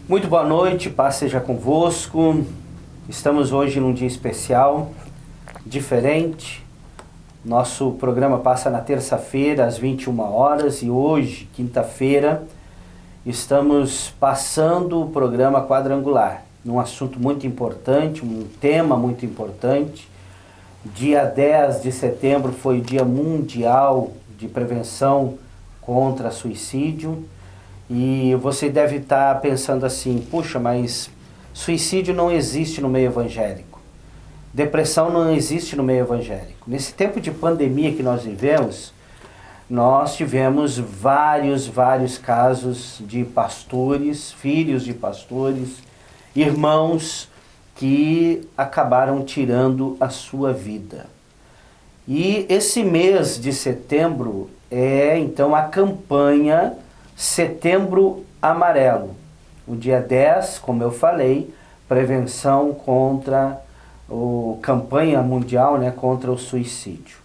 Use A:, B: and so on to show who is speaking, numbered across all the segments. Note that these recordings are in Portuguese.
A: Muito boa noite, paz seja convosco. Estamos hoje num dia especial, diferente. Nosso programa passa na terça-feira às 21 horas e hoje, quinta-feira, estamos passando o programa quadrangular, num assunto muito importante, um tema muito importante. Dia 10 de setembro foi o Dia Mundial de Prevenção contra Suicídio. E você deve estar pensando assim, puxa, mas suicídio não existe no meio evangélico. Depressão não existe no meio evangélico. Nesse tempo de pandemia que nós vivemos, nós tivemos vários casos de pastores, filhos de pastores, irmãos que acabaram tirando a sua vida. E esse mês de setembro é então a campanha Setembro Amarelo. O dia 10, como eu falei, prevenção contra campanha mundial, contra o suicídio.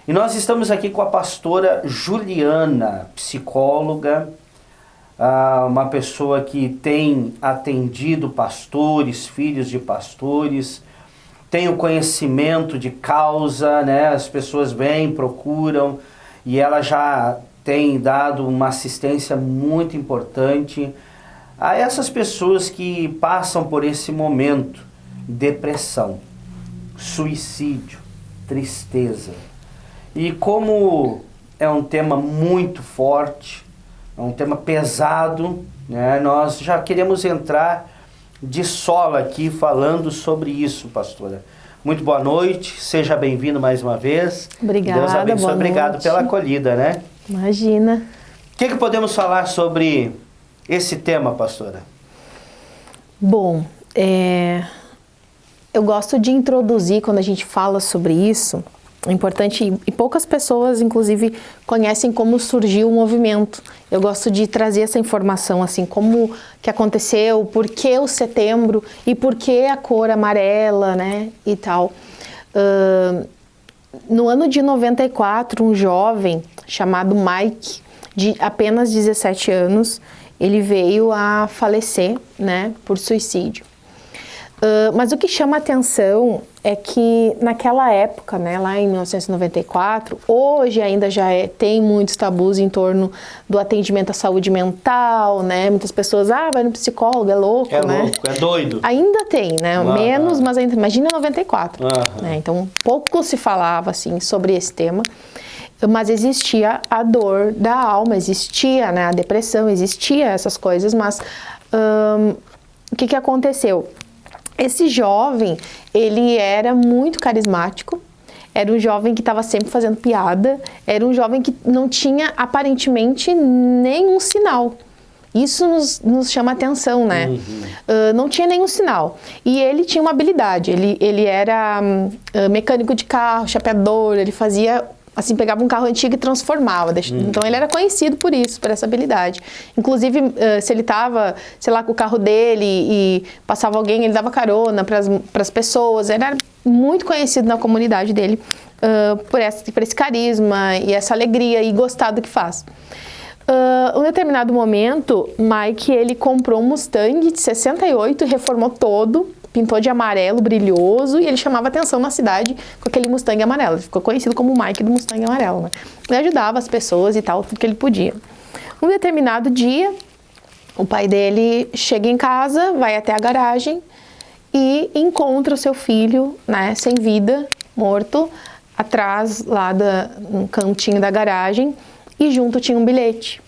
A: E nós estamos aqui com a pastora Juliana, psicóloga, uma pessoa que tem atendido pastores, filhos de pastores, tem o conhecimento de causa, as pessoas vêm, procuram, e ela já tem dado uma assistência muito importante a essas pessoas que passam por esse momento, depressão, suicídio, tristeza. E como é um tema muito forte, é um tema pesado, nós já queremos entrar de sola aqui falando sobre isso, pastora. Muito boa noite, seja bem-vindo mais uma vez.
B: Obrigada,
A: Deus abençoe,
B: boa
A: obrigado
B: noite.
A: pela acolhida,
B: Imagina.
A: O que podemos falar sobre esse tema, pastora?
B: Bom, eu gosto de introduzir, quando a gente fala sobre isso, é importante, e poucas pessoas, inclusive, conhecem como surgiu o movimento. Eu gosto de trazer essa informação, assim, como que aconteceu, por que o setembro e por que a cor amarela, e tal. No ano de 94, um jovem chamado Mike, de apenas 17 anos, ele veio a falecer, por suicídio. Mas o que chama a atenção é que naquela época, lá em 1994, hoje ainda tem muitos tabus em torno do atendimento à saúde mental, Muitas pessoas, vai no psicólogo, é louco,
A: É louco, é doido.
B: Ainda tem, menos, mas ainda, imagina 94. Então, pouco se falava, assim, sobre esse tema, mas existia a dor da alma, existia, a depressão, existia essas coisas, mas o que aconteceu? Esse jovem, ele era muito carismático, era um jovem que estava sempre fazendo piada, era um jovem que não tinha aparentemente nenhum sinal. Isso nos chama atenção, não tinha nenhum sinal. E ele tinha uma habilidade, ele era mecânico de carro, chapeador, ele fazia, assim, pegava um carro antigo e transformava. Então ele era conhecido por isso, por essa habilidade. Inclusive, se ele estava, sei lá, com o carro dele e passava alguém, ele dava carona para as pessoas. Ele era muito conhecido na comunidade dele por esse carisma e essa alegria e gostar do que faz. Em um determinado momento, Mike, ele comprou um Mustang de 68 e reformou todo, pintou de amarelo, brilhoso, e ele chamava atenção na cidade com aquele Mustang amarelo. Ele ficou conhecido como o Mike do Mustang amarelo, Ele ajudava as pessoas e tal, tudo que ele podia. Um determinado dia, o pai dele chega em casa, vai até a garagem e encontra o seu filho, sem vida, morto, atrás, lá no cantinho da garagem, e junto tinha um bilhete.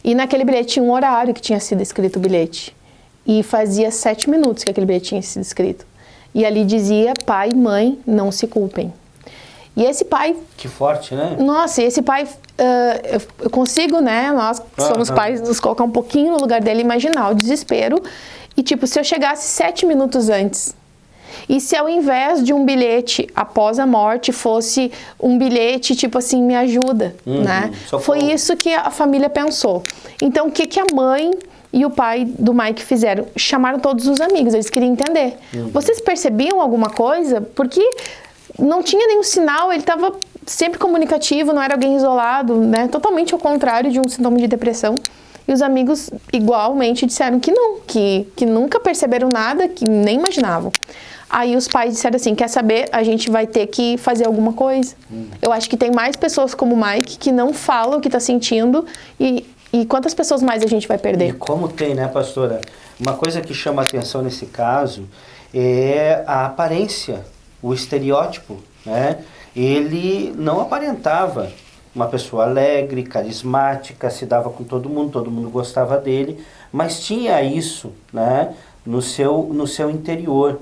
B: E naquele bilhete tinha um horário que tinha sido escrito o bilhete. E fazia 7 minutos que aquele bilhete tinha sido escrito. E ali dizia, pai e mãe, não se culpem. E esse pai...
A: Que forte,
B: Nossa, e esse pai, eu consigo, nós que somos pais, nos colocar um pouquinho no lugar dele, imaginar o desespero. E tipo, se eu chegasse 7 minutos antes, e se ao invés de um bilhete após a morte, fosse um bilhete tipo assim, me ajuda, Foi isso que a família pensou. Então, o que a mãe e o pai do Mike fizeram? Chamaram todos os amigos, eles queriam entender. Vocês percebiam alguma coisa? Porque não tinha nenhum sinal, ele estava sempre comunicativo, não era alguém isolado, Totalmente ao contrário de um sintoma de depressão. e os amigos igualmente disseram que não, que nunca perceberam nada, que nem imaginavam. Aí os pais disseram assim, quer saber, a gente vai ter que fazer alguma coisa. Eu acho que tem mais pessoas como o Mike que não falam o que está sentindo e quantas pessoas mais a gente vai perder?
A: E como tem, né, pastora? Uma coisa que chama atenção nesse caso é a aparência, o estereótipo, né? Ele não aparentava uma pessoa alegre, carismática, se dava com todo mundo gostava dele, mas tinha isso, né, no seu interior.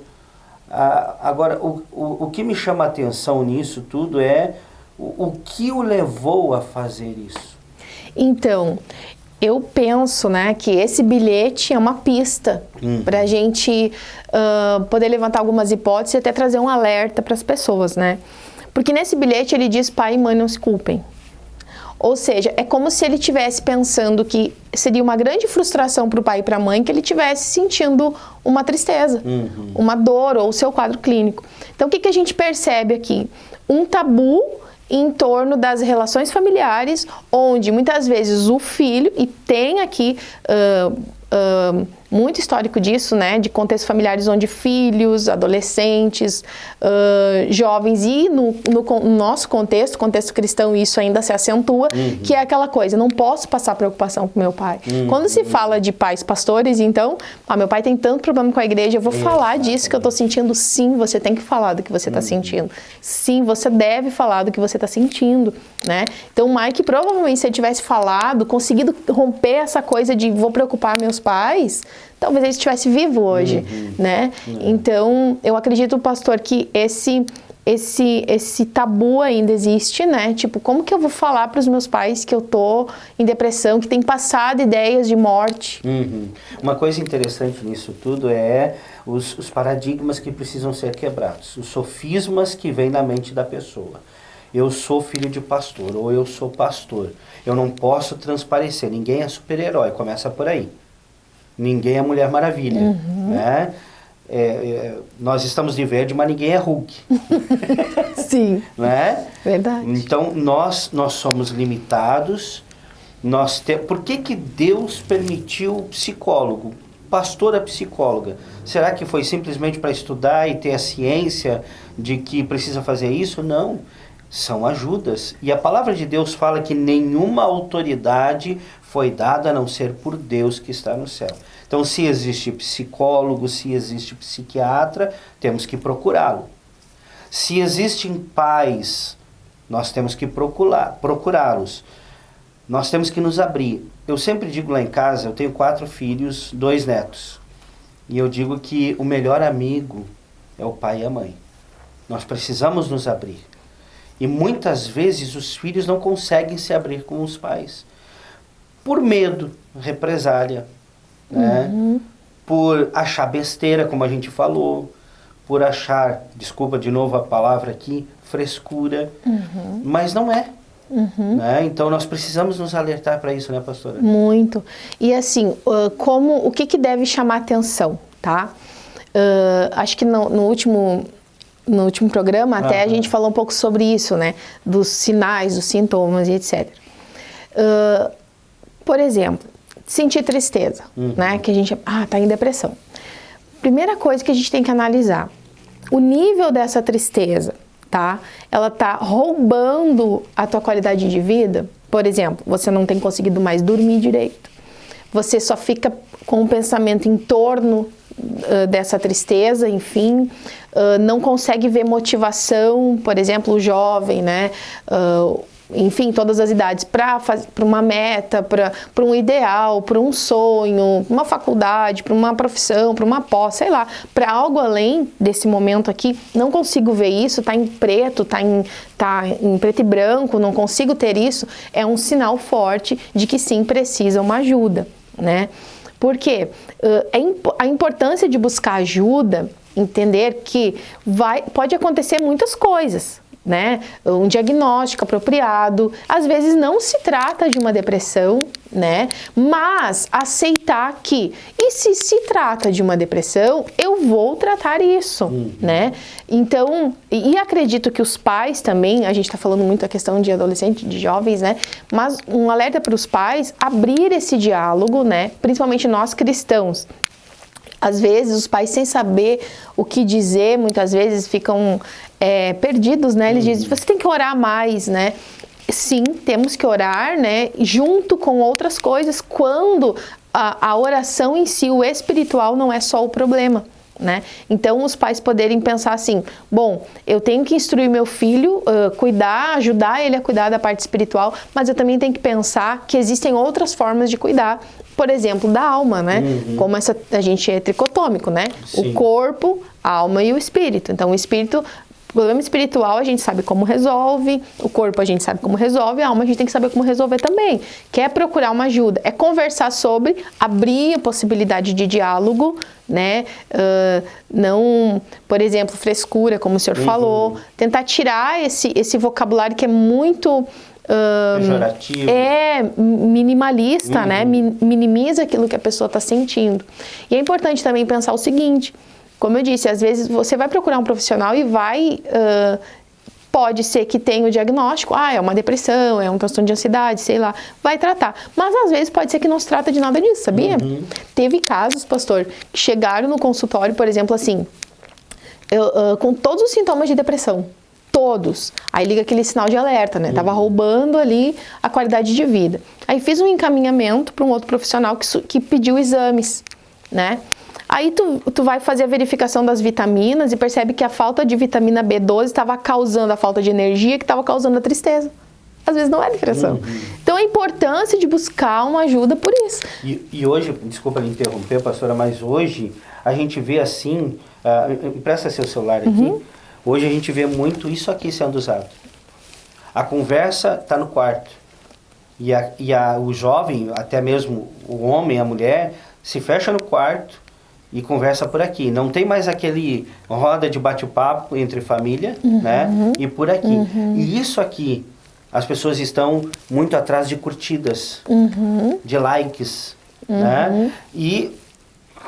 A: Agora, o que me chama a atenção nisso tudo é o que o levou a fazer isso.
B: Então, eu penso, né, que esse bilhete é uma pista para a gente poder levantar algumas hipóteses e até trazer um alerta para as pessoas, né? Porque nesse bilhete ele diz, pai e mãe, não se culpem. Ou seja, é como se ele estivesse pensando que seria uma grande frustração para o pai e para a mãe que ele estivesse sentindo uma tristeza, uma dor ou o seu quadro clínico. Então, o que a gente percebe aqui? Um tabu em torno das relações familiares, onde muitas vezes o filho, e tem aqui muito histórico disso, né, de contextos familiares onde filhos, adolescentes, jovens e no nosso contexto cristão, isso ainda se acentua, que é aquela coisa, não posso passar preocupação com meu pai. Quando se fala de pais pastores, então, meu pai tem tanto problema com a igreja, eu vou falar disso que eu estou sentindo. Sim, você tem que falar do que você está sentindo. Sim, você deve falar do que você está sentindo, né? Então, o Mike, provavelmente, se ele tivesse falado, conseguido romper essa coisa de vou preocupar meus pais, talvez ele estivesse vivo hoje, né? Então, eu acredito, pastor, que esse tabu ainda existe, né? Tipo, como que eu vou falar para os meus pais que eu tô em depressão, que tem passado ideias de morte?
A: Uma coisa interessante nisso tudo é os paradigmas que precisam ser quebrados, os sofismas que vêm na mente da pessoa. Eu sou filho de pastor, ou eu sou pastor. Eu não posso transparecer, ninguém é super-herói, começa por aí. Ninguém é Mulher Maravilha, né? Nós estamos de verde, mas ninguém é Hulk.
B: Sim,
A: né?
B: Verdade.
A: Então, nós somos limitados. Por que Deus permitiu o psicólogo? Pastora psicóloga. Será que foi simplesmente para estudar e ter a ciência de que precisa fazer isso? Não. São ajudas. E a palavra de Deus fala que nenhuma autoridade foi dada a não ser por Deus que está no céu. Então, se existe psicólogo, se existe psiquiatra, temos que procurá-lo. Se existem pais, nós temos que procurá-los. Nós temos que nos abrir. Eu sempre digo lá em casa, eu tenho 4 filhos, 2 netos. E eu digo que o melhor amigo é o pai e a mãe. Nós precisamos nos abrir. E muitas vezes os filhos não conseguem se abrir com os pais. Por medo, represália, né? Por achar besteira, como a gente falou, por achar, desculpa de novo a palavra aqui, frescura, mas não é. Né? Então nós precisamos nos alertar para isso, né, pastora?
B: Muito. E assim, o que deve chamar atenção, tá? Acho que no último programa até a gente falou um pouco sobre isso, né? Dos sinais, dos sintomas e etc. Por exemplo, sentir tristeza, né? Que a gente tá em depressão. Primeira coisa que a gente tem que analisar, o nível dessa tristeza, tá? Ela tá roubando a tua qualidade de vida. Por exemplo, você não tem conseguido mais dormir direito. Você só fica com um pensamento em torno dessa tristeza, enfim, não consegue ver motivação, por exemplo, o jovem, né? Enfim, todas as idades, para uma meta, para um ideal, para um sonho, uma faculdade, para uma profissão, para uma pós, sei lá, para algo além desse momento aqui, não consigo ver isso, tá em preto, tá em preto e branco, não consigo ter isso, é um sinal forte de que sim, precisa uma ajuda, né? Porque a importância de buscar ajuda, entender que pode acontecer muitas coisas, né? Um diagnóstico apropriado, às vezes não se trata de uma depressão, né? Mas aceitar que, e se trata de uma depressão, eu vou tratar isso, né? Então, e acredito que os pais também, a gente tá falando muito a questão de adolescentes, de jovens, né? Mas um alerta para os pais, abrir esse diálogo, né? Principalmente nós cristãos. Às vezes, os pais, sem saber o que dizer, muitas vezes ficam perdidos, né? Eles dizem, você tem que orar mais, né? Sim, temos que orar, né? Junto com outras coisas, quando a oração em si, o espiritual, não é só o problema, né? Então, os pais poderem pensar assim, bom, eu tenho que instruir meu filho, ajudar ele a cuidar da parte espiritual, mas eu também tenho que pensar que existem outras formas de cuidar, por exemplo, da alma, né? Como a gente é tricotômico, né? Sim. O corpo, a alma e o espírito. Então, o espírito... O problema espiritual a gente sabe como resolve, o corpo a gente sabe como resolve, a alma a gente tem que saber como resolver também. Quer procurar uma ajuda, é conversar sobre, abrir a possibilidade de diálogo, né? Não, por exemplo, frescura, como o senhor falou, tentar tirar esse vocabulário que é muito...
A: pejorativo.
B: Minimalista, né? Minimiza aquilo que a pessoa está sentindo. E é importante também pensar o seguinte... Como eu disse, às vezes você vai procurar um profissional e pode ser que tenha o diagnóstico, é uma depressão, é um transtorno de ansiedade, sei lá, vai tratar. Mas às vezes pode ser que não se trata de nada disso, sabia? Teve casos, pastor, que chegaram no consultório, por exemplo, assim, com todos os sintomas de depressão. Todos. Aí liga aquele sinal de alerta, né? Tava roubando ali a qualidade de vida. Aí fiz um encaminhamento para um outro profissional que pediu exames, né? Aí tu vai fazer a verificação das vitaminas e percebe que a falta de vitamina B12 estava causando a falta de energia, que estava causando a tristeza. Às vezes não é depressão. Então a importância de buscar uma ajuda por isso.
A: E hoje, desculpa me interromper, pastora, mas hoje a gente vê assim, empresta seu celular aqui, hoje a gente vê muito isso aqui sendo usado. A conversa está no quarto. O jovem, até mesmo o homem, a mulher, se fecha no quarto e conversa por aqui. Não tem mais aquele roda de bate-papo entre família, né? E por aqui. E isso aqui, as pessoas estão muito atrás de curtidas, de likes, né? E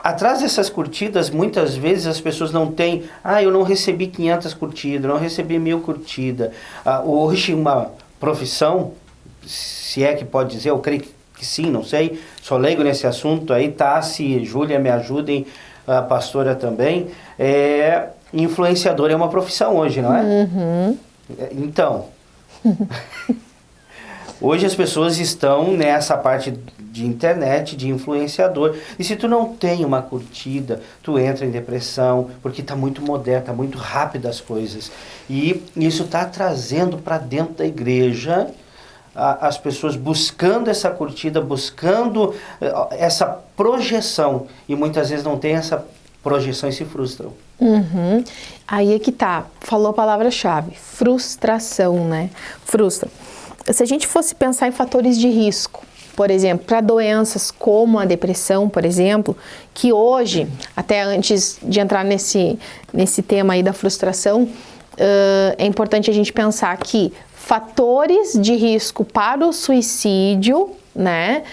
A: atrás dessas curtidas, muitas vezes as pessoas não têm... eu não recebi 500 curtidas, não recebi 1000 curtidas. Hoje uma profissão, se é que pode dizer, eu creio que sim, não sei, sou leigo nesse assunto aí, Tassi, Júlia, me ajudem, a pastora também, influenciador é uma profissão hoje, não é? Então, hoje as pessoas estão nessa parte de internet, de influenciador, e se tu não tem uma curtida, tu entra em depressão, porque está muito moderno, está muito rápido as coisas, e isso está trazendo para dentro da igreja as pessoas buscando essa curtida, buscando essa projeção, e muitas vezes não tem essa projeção e se frustram.
B: Aí é que tá, falou a palavra-chave, frustração, né? Frustra. Se a gente fosse pensar em fatores de risco, por exemplo, para doenças como a depressão, por exemplo, que hoje, até antes de entrar nesse tema aí da frustração, é importante a gente pensar que fatores de risco para o suicídio, né,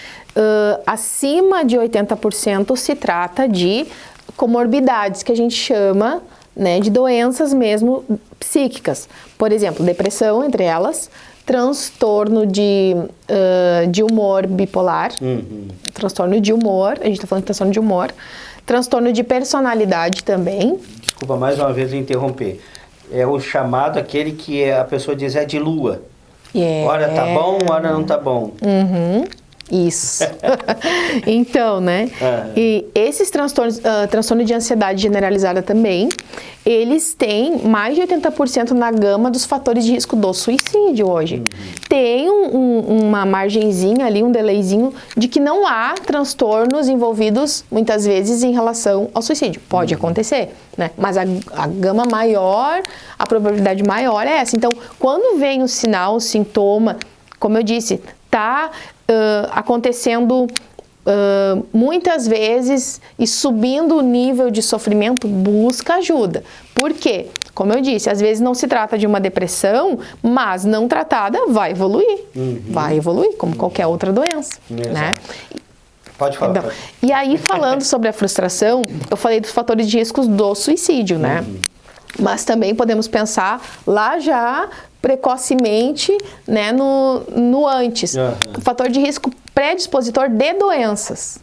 B: acima de 80% se trata de comorbidades, que a gente chama, né, de doenças mesmo psíquicas. Por exemplo, depressão, entre elas, transtorno de humor bipolar, transtorno de humor, a gente está falando de transtorno de humor, transtorno de personalidade também.
A: Desculpa mais uma vez interromper. É o chamado, aquele que a pessoa diz de lua. Hora tá bom, hora não tá bom.
B: Isso. Então, né? E esses transtornos, transtorno de ansiedade generalizada também, eles têm mais de 80% na gama dos fatores de risco do suicídio hoje. Tem uma margenzinha ali, um delayzinho, de que não há transtornos envolvidos, muitas vezes, em relação ao suicídio. Pode acontecer, né? Mas a gama maior, a probabilidade maior é essa. Então, quando vem o sinal, o sintoma, como eu disse, tá acontecendo muitas vezes, e subindo o nível de sofrimento, busca ajuda. Por quê? Como eu disse, às vezes não se trata de uma depressão, mas não tratada vai evoluir. Vai evoluir, como qualquer outra doença, né?
A: Pode falar.
B: Então, e aí, falando sobre a frustração, eu falei dos fatores de risco do suicídio, né? Mas também podemos pensar lá já precocemente, né, no antes. O fator de risco predispositor de doenças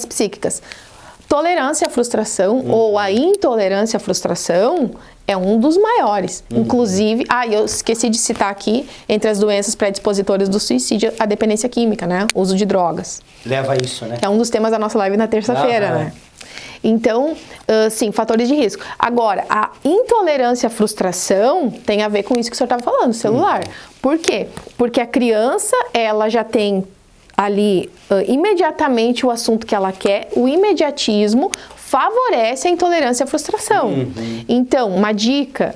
B: psíquicas. Tolerância à frustração ou a intolerância à frustração é um dos maiores. Inclusive, eu esqueci de citar aqui, entre as doenças predispositoras do suicídio, a dependência química, né? O uso de drogas.
A: Leva a isso, né?
B: É um dos temas da nossa live na terça-feira, né? Então, sim, fatores de risco. Agora, a intolerância à frustração tem a ver com isso que o senhor estava falando, celular. Por quê? Porque a criança, ela já tem ali imediatamente o assunto que ela quer, o imediatismo favorece a intolerância à frustração. Então, uma dica,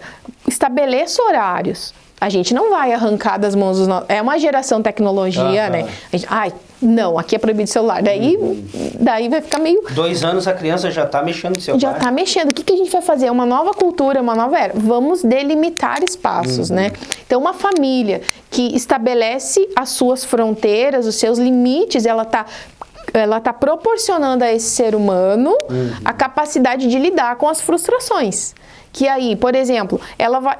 B: estabeleça horários. A gente não vai arrancar das mãos dos nossos... É uma geração tecnologia, né? A gente, não, aqui é proibido celular. Daí vai ficar meio...
A: 2 anos a criança já está mexendo no celular.
B: Já está mexendo. O que a gente vai fazer? Uma nova cultura, uma nova era. Vamos delimitar espaços, né? Então, uma família que estabelece as suas fronteiras, os seus limites, ela está proporcionando a esse ser humano a capacidade de lidar com as frustrações. Que aí, por exemplo,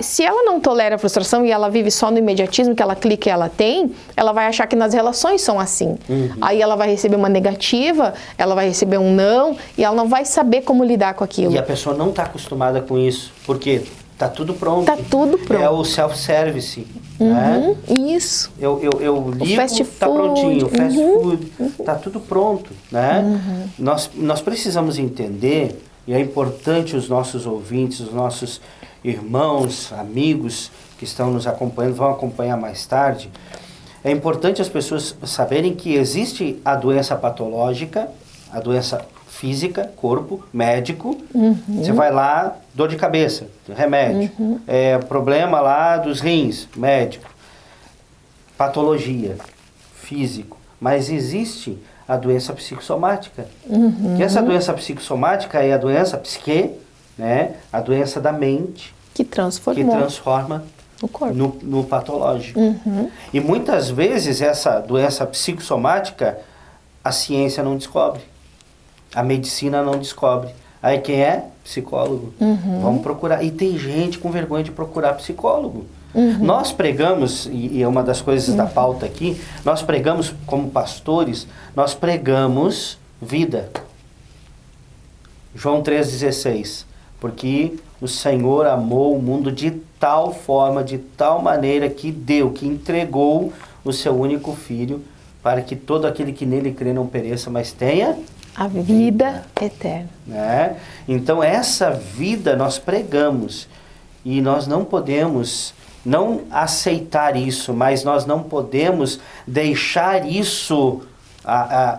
B: se ela não tolera a frustração e ela vive só no imediatismo que ela clica e ela tem, ela vai achar que nas relações são assim. Aí ela vai receber uma negativa, ela vai receber um não e ela não vai saber como lidar com aquilo.
A: E a pessoa não está acostumada com isso, porque tá tudo pronto.
B: Tá tudo pronto.
A: É o self-service, né?
B: Isso.
A: Eu ligo,
B: fast
A: tá
B: food.
A: prontinho, o fast food, tá tudo pronto, né? Nós precisamos entender, e é importante os nossos ouvintes, os nossos irmãos, amigos que estão nos acompanhando, vão acompanhar mais tarde, é importante as pessoas saberem que existe a doença patológica, a doença física, corpo, médico, você vai lá, dor de cabeça, remédio, problema lá dos rins, médico, patologia, físico, mas existe a doença psicossomática, que essa doença psicossomática é a doença psique, né, a doença da mente, que transforma
B: o corpo
A: no patológico. E muitas vezes essa doença psicossomática a ciência não descobre. A medicina não descobre. Aí quem é? Psicólogo. Vamos procurar. E tem gente com vergonha de procurar psicólogo. Nós pregamos, e é uma das coisas da pauta aqui, nós pregamos como pastores, nós pregamos vida. João 3,16. Porque o Senhor amou o mundo de tal forma, de tal maneira que deu, que entregou o seu único Filho, para que todo aquele que nele crê não pereça, mas tenha
B: a vida eterna.
A: Né? Então essa vida nós pregamos e nós não podemos não aceitar isso, mas nós não podemos deixar isso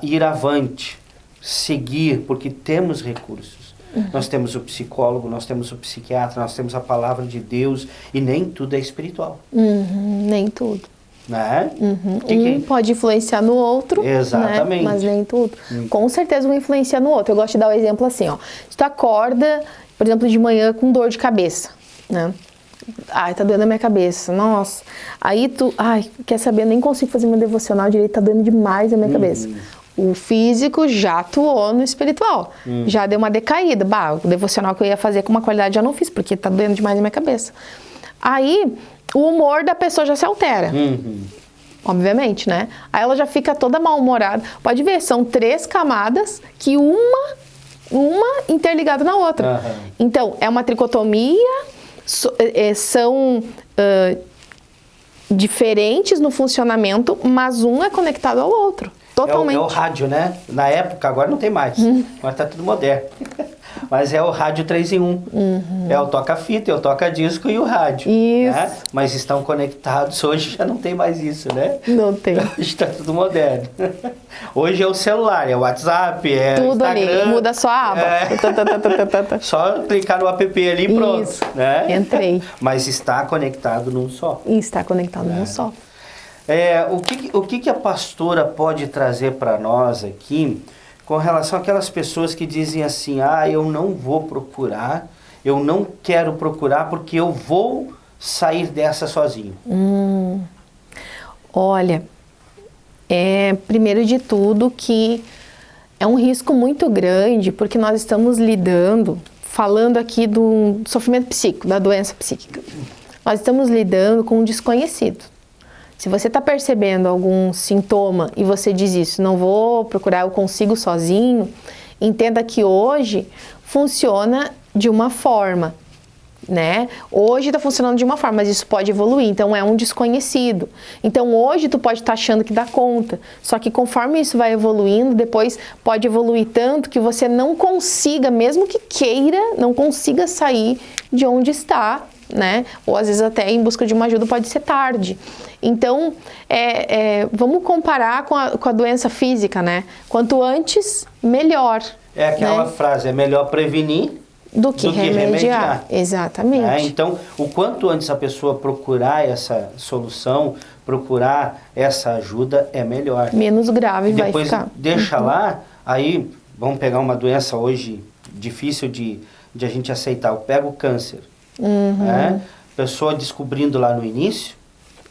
A: ir avante, seguir, porque temos recursos. Nós temos o psicólogo, nós temos o psiquiatra, nós temos a palavra de Deus e nem tudo é espiritual.
B: Nem tudo.
A: Né?
B: Pode influenciar no outro,
A: exatamente,
B: né? Mas nem tudo. Com certeza um influencia no outro. Eu gosto de dar o exemplo assim, ó. Se tu acorda, por exemplo, de manhã com dor de cabeça, né? Tá doendo a minha cabeça, nossa. Aí tu, quer saber, eu nem consigo fazer meu devocional direito, tá doendo demais a minha cabeça. O físico já atuou no espiritual, já deu uma decaída. O devocional que eu ia fazer com uma qualidade já não fiz, porque tá doendo demais a minha cabeça. Aí o humor da pessoa já se altera. Obviamente, né? Aí ela já fica toda mal-humorada. Pode ver, são 3 camadas que uma interligada na outra. Então, é uma tricotomia, são diferentes no funcionamento, mas um é conectado ao outro. Totalmente.
A: É o rádio, né? Na época, agora não tem mais. Agora tá tudo moderno. Mas é o rádio 3 em 1. É o toca-fita, é o toca-disco e o rádio.
B: Isso.
A: Né? Mas estão conectados. Hoje já não tem mais isso, né?
B: Não tem.
A: Hoje está tudo moderno. Hoje é o celular, é o WhatsApp, é o Instagram.
B: Tudo ali, muda só a aba.
A: Só clicar no app ali e pronto.
B: Isso.
A: Né?
B: Entrei.
A: Mas está conectado num só.
B: Está conectado num só.
A: O que a pastora pode trazer para nós aqui com relação àquelas pessoas que dizem assim, eu não vou procurar, eu não quero procurar porque eu vou sair dessa sozinho?
B: Olha, primeiro de tudo que é um risco muito grande, porque nós estamos falando aqui do sofrimento psíquico, da doença psíquica. Nós estamos lidando com um desconhecido. Se você está percebendo algum sintoma e você diz isso, não vou procurar, eu consigo sozinho, entenda que hoje funciona de uma forma, né? Hoje está funcionando de uma forma, mas isso pode evoluir, então é um desconhecido. Então hoje tu pode estar achando que dá conta, só que conforme isso vai evoluindo, depois pode evoluir tanto que você não consiga, mesmo que queira, não consiga sair de onde está, né? Ou às vezes até em busca de uma ajuda pode ser tarde. Então, vamos comparar com a doença física, né? Quanto antes, melhor.
A: É aquela frase, é melhor prevenir
B: do que remediar. Exatamente.
A: Então, o quanto antes a pessoa procurar essa solução, procurar essa ajuda, é melhor.
B: Menos grave vai ficar.
A: Depois deixa lá, aí vamos pegar uma doença hoje difícil de a gente aceitar. Eu pego o câncer. Pessoa descobrindo lá no início,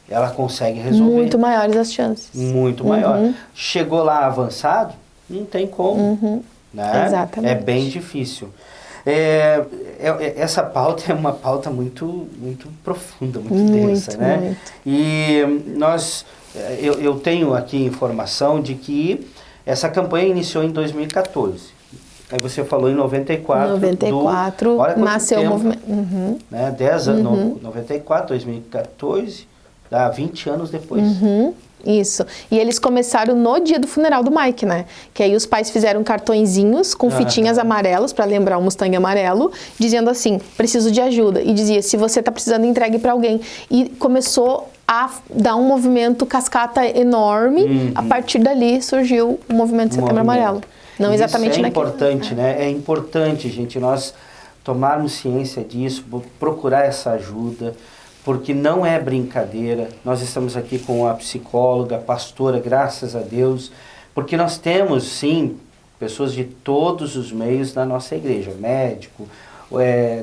A: ela consegue resolver.
B: Muito maiores as chances.
A: Muito maior. Chegou lá avançado, não tem como. Né?
B: Exatamente.
A: É bem difícil. Essa pauta é uma pauta muito profunda, muito densa, né?
B: Muito.
A: E eu tenho aqui informação de que essa campanha iniciou em 2014. Aí você falou em 94.
B: 94, nasceu o movimento.
A: Né? 10 anos, 94, 2014, dá 20 anos depois.
B: Isso. E eles começaram no dia do funeral do Mike, né? Que aí os pais fizeram cartõezinhos com fitinhas amarelas para lembrar o Mustang amarelo, dizendo assim, preciso de ajuda. E dizia, se você tá precisando, entregue para alguém. E começou a dar um movimento cascata enorme. A partir dali surgiu o movimento Setembro Amarelo. Não exatamente
A: naquele. Isso é importante, né? É importante, gente, nós tomarmos ciência disso, procurar essa ajuda, porque não é brincadeira. Nós estamos aqui com a psicóloga, a pastora, graças a Deus, porque nós temos, sim, pessoas de todos os meios na nossa igreja, médico,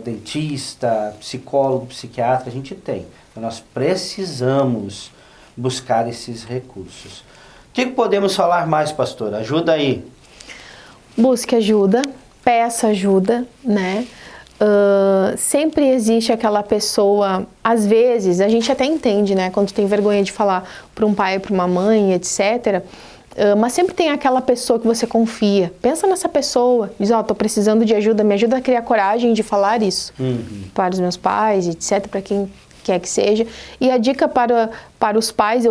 A: dentista, psicólogo, psiquiatra, a gente tem. Então, nós precisamos buscar esses recursos. O que podemos falar mais, pastora? Ajuda aí.
B: Busque ajuda, peça ajuda, né? Sempre existe aquela pessoa, às vezes, a gente até entende, né? Quando tem vergonha de falar para um pai, para uma mãe, etc. Mas sempre tem aquela pessoa que você confia. Pensa nessa pessoa, diz, tô precisando de ajuda, me ajuda a criar coragem de falar isso para os meus pais, etc., para quem quer que seja. E a dica para os pais,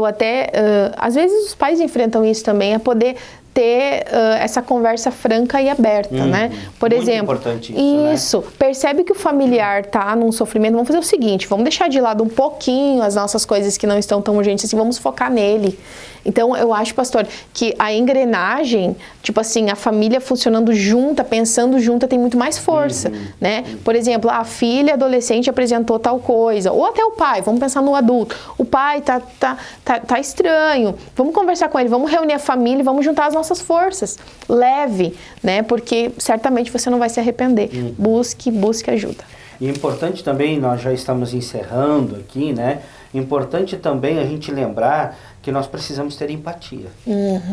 B: às vezes os pais enfrentam isso também, é poder ter essa conversa franca e aberta, né? Por exemplo,
A: importante
B: isso, né? Percebe que o familiar tá num sofrimento, vamos fazer o seguinte, vamos deixar de lado um pouquinho as nossas coisas que não estão tão urgentes assim, vamos focar nele. Então, eu acho, pastor, que a engrenagem, tipo assim, a família funcionando junta, pensando junta, tem muito mais força, né? Por exemplo, a filha adolescente apresentou tal coisa, ou até o pai, vamos pensar no adulto. O pai tá estranho, vamos conversar com ele, vamos reunir a família, vamos juntar as nossas forças. Leve, né? Porque certamente você não vai se arrepender. Busque ajuda.
A: E é importante também, nós já estamos encerrando aqui, né? Importante também a gente lembrar que nós precisamos ter empatia.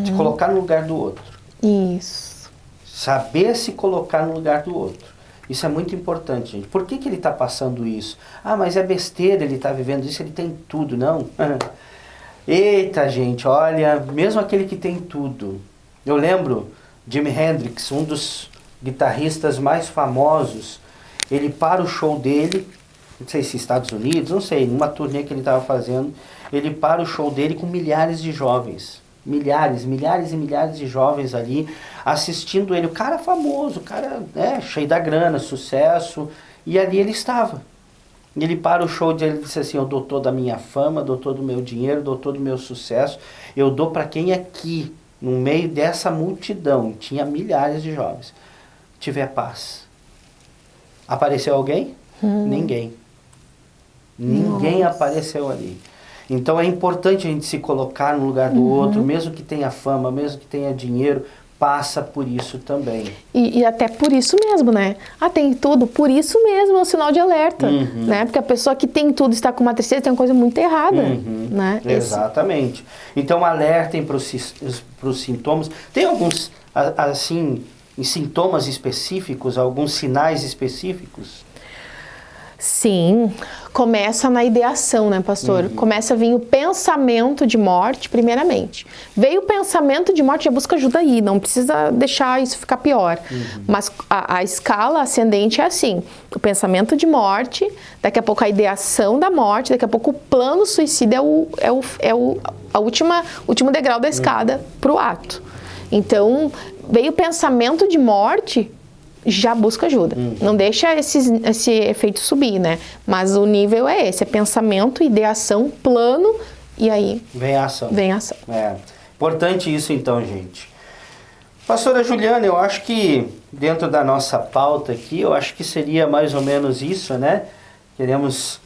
A: De colocar no lugar do outro.
B: Isso.
A: Saber se colocar no lugar do outro. Isso é muito importante, gente. Por que ele está passando isso? Mas é besteira, ele está vivendo isso, ele tem tudo, não? Eita, gente, olha, mesmo aquele que tem tudo. Eu lembro Jimi Hendrix, um dos guitarristas mais famosos, ele para o show dele, não sei se Estados Unidos, não sei, numa turnê que ele estava fazendo, ele para o show dele com milhares de jovens. Milhares e milhares de jovens ali assistindo ele. O cara famoso, o cara cheio da grana, sucesso. E ali ele estava. Ele para o show dele e disse assim, eu dou toda a minha fama, dou todo o meu dinheiro, dou todo o meu sucesso. Eu dou para quem aqui, no meio dessa multidão, tinha milhares de jovens, tiver paz. Apareceu alguém? Ninguém. Ninguém apareceu ali. Então é importante a gente se colocar no lugar do outro, mesmo que tenha fama, mesmo que tenha dinheiro, passa por isso também.
B: E até por isso mesmo, né? Tem tudo, por isso mesmo é um sinal de alerta, né? Porque a pessoa que tem tudo está com uma tristeza, tem uma coisa muito errada, né?
A: Exatamente. Então alertem para os sintomas. Tem alguns, assim, sintomas específicos, alguns sinais específicos?
B: Sim, começa na ideação, né, pastor? Começa a vir o pensamento de morte, primeiramente. Veio o pensamento de morte, já busca ajuda aí, não precisa deixar isso ficar pior. Mas a escala ascendente é assim, o pensamento de morte, daqui a pouco a ideação da morte, daqui a pouco o plano suicida é o último degrau da escada para o ato. Então, veio o pensamento de morte, já busca ajuda. Não deixa esse efeito subir, né? Mas o nível é esse, é pensamento, ideação, plano, e aí...
A: Vem a ação.
B: Vem a ação.
A: Importante isso então, gente. Pastora Juliana, eu acho que dentro da nossa pauta aqui, eu acho que seria mais ou menos isso, né? Queremos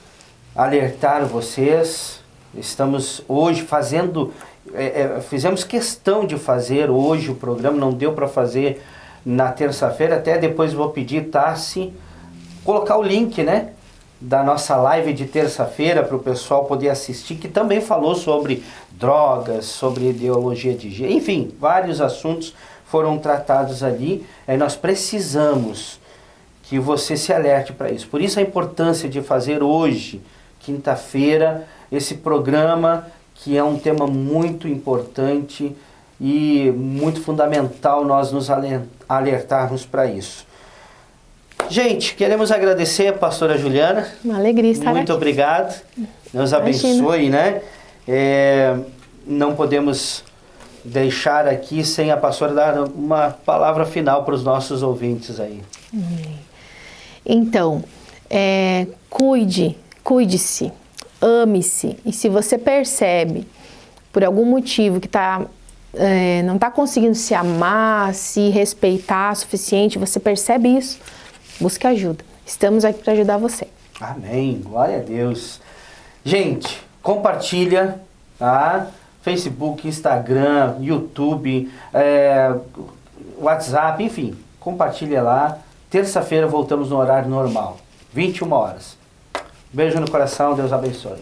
A: alertar vocês. Estamos hoje fazendo... fizemos questão de fazer hoje o programa, não deu para fazer na terça-feira, até depois vou pedir, Tassi, colocar o link, né, da nossa live de terça-feira para o pessoal poder assistir, que também falou sobre drogas, sobre ideologia de gênero, enfim, vários assuntos foram tratados ali. Nós precisamos que você se alerte para isso. Por isso a importância de fazer hoje, quinta-feira, esse programa, que é um tema muito importante e muito fundamental nós nos alertarmos para isso. Gente, queremos agradecer a pastora Juliana.
B: Uma alegria estar
A: Muito
B: aqui.
A: obrigado. Deus abençoe, né? Não podemos deixar aqui sem a pastora dar uma palavra final para os nossos ouvintes aí.
B: Então, cuide-se, ame-se. E se você percebe, por algum motivo que não está conseguindo se amar, se respeitar o suficiente, você percebe isso, busque ajuda. Estamos aqui para ajudar você.
A: Amém. Glória a Deus. Gente, compartilha, tá? Facebook, Instagram, YouTube, WhatsApp, enfim, compartilha lá. Terça-feira voltamos no horário normal, 21 horas. Beijo no coração, Deus abençoe.